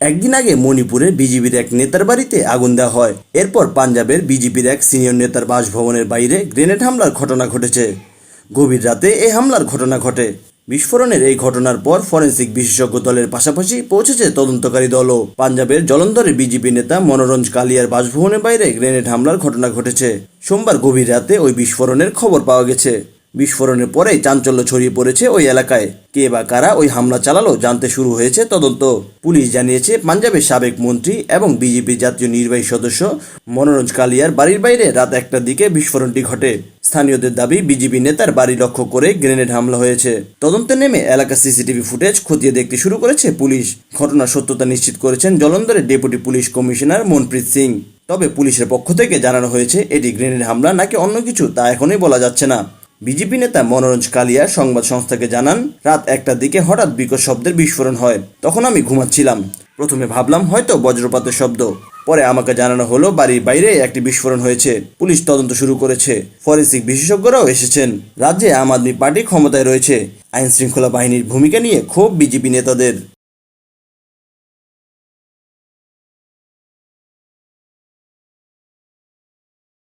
একদিন আগে মণিপুরের বিজেপির এক নেতার বাড়িতে আগুন দেওয়া হয়। এরপর পাঞ্জাবের বিজেপির এক সিনিয়র নেতার বাসভবনের বাইরে গ্রেনেড হামলার ঘটনা ঘটেছে। গভীর রাতে এই হামলার ঘটনা ঘটে। বিস্ফোরণের এই ঘটনার পর ফরেন্সিক বিশেষজ্ঞ দলের পাশাপাশি পৌঁছেছে তদন্তকারী দলও। পাঞ্জাবের জলন্ধরে বিজেপি নেতা মনোরঞ্জ কালিয়ার বাসভবনের বাইরে গ্রেনেড হামলার ঘটনা ঘটেছে। সোমবার গভীর রাতে ওই বিস্ফোরণের খবর পাওয়া গেছে। বিস্ফোরণের পরেই চাঞ্চল্য ছড়িয়ে পড়েছে ওই এলাকায়। কে বা কারা ওই হামলা চালালো জানতে শুরু হয়েছে তদন্ত। পুলিশ জানিয়েছে, পাঞ্জাবের সাবেক মন্ত্রী এবং বিজেপির জাতীয় নির্বাহী সদস্য মনোরঞ্জ কালিয়ার বাড়ির বাইরে রাত 1টার দিকে বিস্ফোরণটি ঘটে। স্থানীয়দের দাবি, বিজেপি নেতার বাড়ি লক্ষ্য করে গ্রেনেড হামলা হয়েছে। তদন্তে নেমে এলাকার সিসিটিভি ফুটেজ খতিয়ে দেখতে শুরু করেছে পুলিশ। ঘটনার সত্যতা নিশ্চিত করেছেন জলন্ধরের deputy police commissioner Manpreet Singh. তবে পুলিশের পক্ষ থেকে জানানো হয়েছে, এটি গ্রেনেড হামলা নাকি অন্য কিছু তা এখনই বলা যাচ্ছে না। বিজেপি নেতা মনোরঞ্জ কালিয়া সংবাদ সংস্থাকে জানান, রাত 1টার দিকে হঠাৎ বিকট শব্দের বিস্ফোরণ হয়। তখন আমি ঘুমাচ্ছিলাম। প্রথমে ভাবলাম হয়তো বজ্রপাতের শব্দ। পরে আমাকে জানানো হলো বাড়ির বাইরে একটি বিস্ফোরণ হয়েছে। পুলিশ তদন্ত শুরু করেছে। ফরেন্সিক বিশেষজ্ঞরাও এসেছেন। রাজ্যে আম আদমি পার্টি ক্ষমতায় রয়েছে। আইন শৃঙ্খলা বাহিনীর ভূমিকা নিয়ে ক্ষোভ বিজেপি নেতাদের।